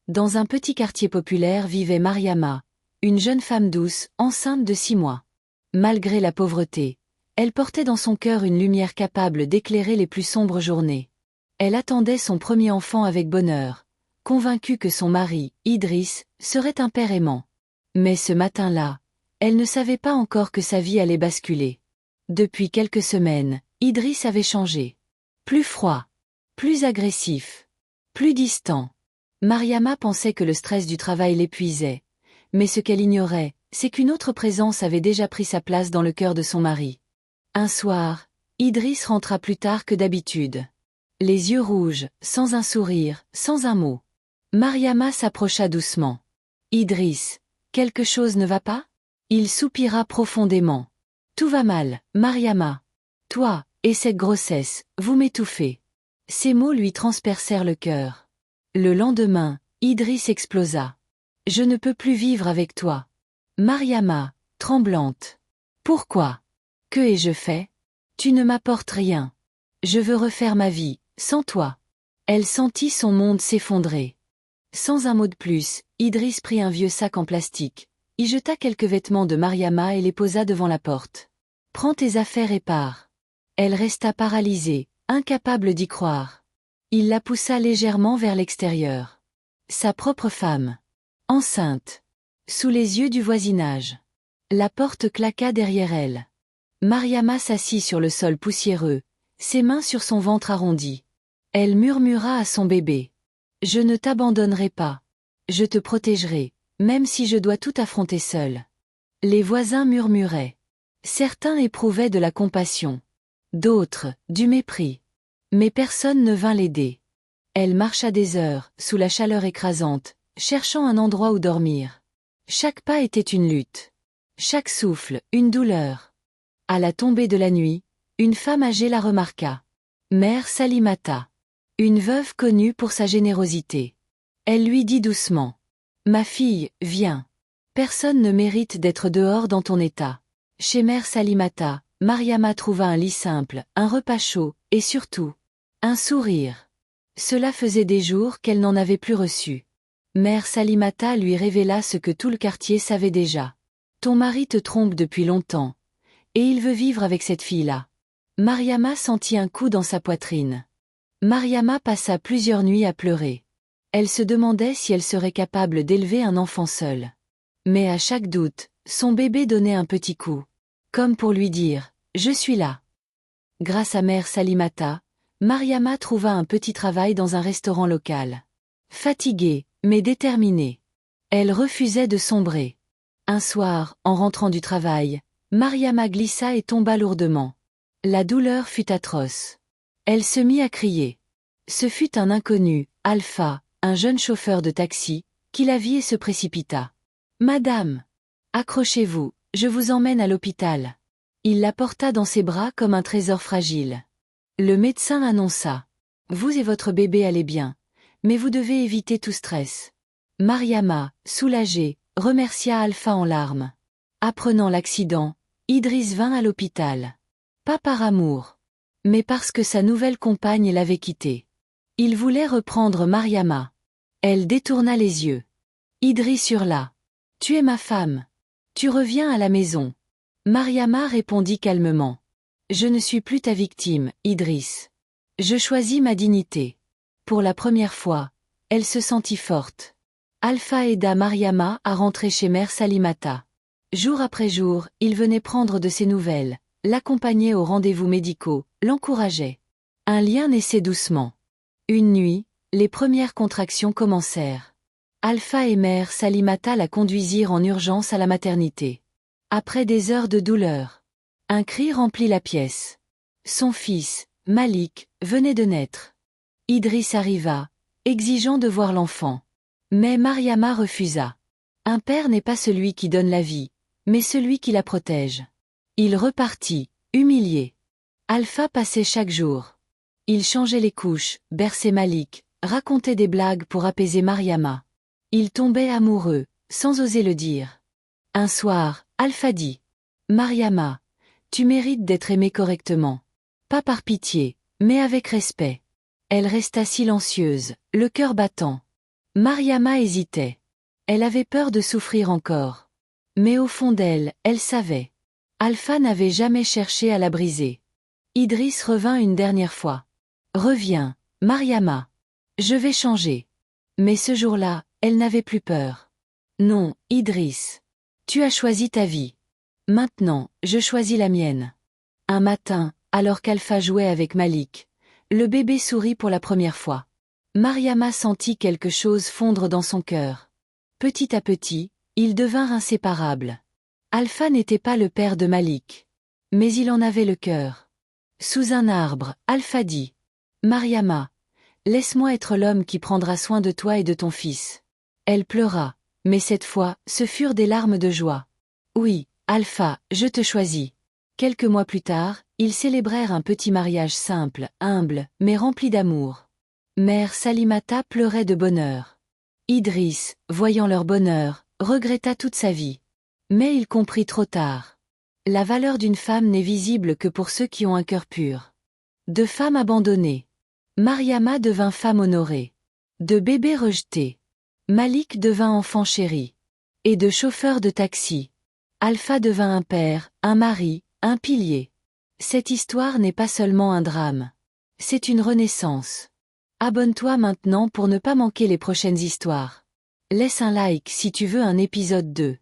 Dans un petit quartier populaire vivait Mariama, une jeune femme douce, enceinte de 6 mois. Malgré la pauvreté, elle portait dans son cœur une lumière capable d'éclairer les plus sombres journées. Elle attendait son premier enfant avec bonheur, convaincue que son mari, Idriss, serait un père aimant. Mais ce matin-là, elle ne savait pas encore que sa vie allait basculer. Depuis quelques semaines, Idriss avait changé. Plus froid, plus agressif, plus distant. Mariama pensait que le stress du travail l'épuisait, mais ce qu'elle ignorait, c'est qu'une autre présence avait déjà pris sa place dans le cœur de son mari. Un soir, Idriss rentra plus tard que d'habitude. Les yeux rouges, sans un sourire, sans un mot. Mariama s'approcha doucement. « Idriss, quelque chose ne va pas ?» Il soupira profondément. « Tout va mal, Mariama. Toi, et cette grossesse, vous m'étouffez. » Ces mots lui transpercèrent le cœur. Le lendemain, Idriss explosa. « Je ne peux plus vivre avec toi. » Mariama, tremblante. « Pourquoi? Que ai-je fait? Tu ne m'apportes rien. Je veux refaire ma vie, sans toi. » Elle sentit son monde s'effondrer. Sans un mot de plus, Idriss prit un vieux sac en plastique, y jeta quelques vêtements de Mariama et les posa devant la porte. « Prends tes affaires et pars. » Elle resta paralysée, incapable d'y croire. Il la poussa légèrement vers l'extérieur. Sa propre femme. Enceinte. Sous les yeux du voisinage. La porte claqua derrière elle. Mariama s'assit sur le sol poussiéreux, ses mains sur son ventre arrondi. Elle murmura à son bébé. « Je ne t'abandonnerai pas. Je te protégerai, même si je dois tout affronter seule. » Les voisins murmuraient. Certains éprouvaient de la compassion. D'autres, du mépris. Mais personne ne vint l'aider. Elle marcha des heures, sous la chaleur écrasante, cherchant un endroit où dormir. Chaque pas était une lutte. Chaque souffle, une douleur. À la tombée de la nuit, une femme âgée la remarqua. Mère Salimata. Une veuve connue pour sa générosité. Elle lui dit doucement. « Ma fille, viens. Personne ne mérite d'être dehors dans ton état. » Chez Mère Salimata, Mariama trouva un lit simple, un repas chaud, et surtout, un sourire. Cela faisait des jours qu'elle n'en avait plus reçu. Mère Salimata lui révéla ce que tout le quartier savait déjà. « Ton mari te trompe depuis longtemps, et il veut vivre avec cette fille-là. » Mariama sentit un coup dans sa poitrine. Mariama passa plusieurs nuits à pleurer. Elle se demandait si elle serait capable d'élever un enfant seule. Mais à chaque doute, son bébé donnait un petit coup. Comme pour lui dire « Je suis là ». Grâce à Mère Salimata, Mariama trouva un petit travail dans un restaurant local. Fatiguée, mais déterminée. Elle refusait de sombrer. Un soir, en rentrant du travail, Mariama glissa et tomba lourdement. La douleur fut atroce. Elle se mit à crier. Ce fut un inconnu, Alpha, un jeune chauffeur de taxi, qui la vit et se précipita. « Madame! Accrochez-vous, je vous emmène à l'hôpital. » Il la porta dans ses bras comme un trésor fragile. Le médecin annonça. « Vous et votre bébé allez bien, mais vous devez éviter tout stress. » Mariama, soulagée, remercia Alpha en larmes. Apprenant l'accident, Idriss vint à l'hôpital. Pas par amour, mais parce que sa nouvelle compagne l'avait quitté. Il voulait reprendre Mariama. Elle détourna les yeux. Idriss hurla. « Tu es ma femme. Tu reviens à la maison. » Mariama répondit calmement. « Je ne suis plus ta victime, Idriss. Je choisis ma dignité. » Pour la première fois, elle se sentit forte. Alpha aida Mariama à rentrer chez Mère Salimata. Jour après jour, il venait prendre de ses nouvelles, l'accompagnait aux rendez-vous médicaux, l'encourageait. Un lien naissait doucement. Une nuit, les premières contractions commencèrent. Alpha et Mère Salimata la conduisirent en urgence à la maternité. Après des heures de douleur, un cri remplit la pièce. Son fils, Malik, venait de naître. Idriss arriva, exigeant de voir l'enfant. Mais Mariama refusa. Un père n'est pas celui qui donne la vie, mais celui qui la protège. Il repartit, humilié. Alpha passait chaque jour. Il changeait les couches, berçait Malik, racontait des blagues pour apaiser Mariama. Il tombait amoureux, sans oser le dire. Un soir, Alpha dit. « Mariama, tu mérites d'être aimée correctement. Pas par pitié, mais avec respect. » Elle resta silencieuse, le cœur battant. Mariama hésitait. Elle avait peur de souffrir encore. Mais au fond d'elle, elle savait. Alpha n'avait jamais cherché à la briser. Idriss revint une dernière fois. Reviens, Mariama. Je vais changer. Mais ce jour-là, elle n'avait plus peur. Non, Idriss. Tu as choisi ta vie. Maintenant, je choisis la mienne. Un matin, alors qu'Alpha jouait avec Malik, le bébé sourit pour la première fois. Mariama sentit quelque chose fondre dans son cœur. Petit à petit, ils devinrent inséparables. Alpha n'était pas le père de Malik. Mais il en avait le cœur. Sous un arbre, Alpha dit. Mariama, laisse-moi être l'homme qui prendra soin de toi et de ton fils. Elle pleura, mais cette fois, ce furent des larmes de joie. Oui, Alpha, je te choisis. Quelques mois plus tard, ils célébrèrent un petit mariage simple, humble, mais rempli d'amour. Mère Salimata pleurait de bonheur. Idriss, voyant leur bonheur, regretta toute sa vie. Mais il comprit trop tard. La valeur d'une femme n'est visible que pour ceux qui ont un cœur pur. De femme abandonnée. Mariama devint femme honorée. De bébé rejeté. Malik devint enfant chéri. Et de chauffeur de taxi. Alpha devint un père, un mari, un pilier. Cette histoire n'est pas seulement un drame. C'est une renaissance. Abonne-toi maintenant pour ne pas manquer les prochaines histoires. Laisse un like si tu veux un épisode 2.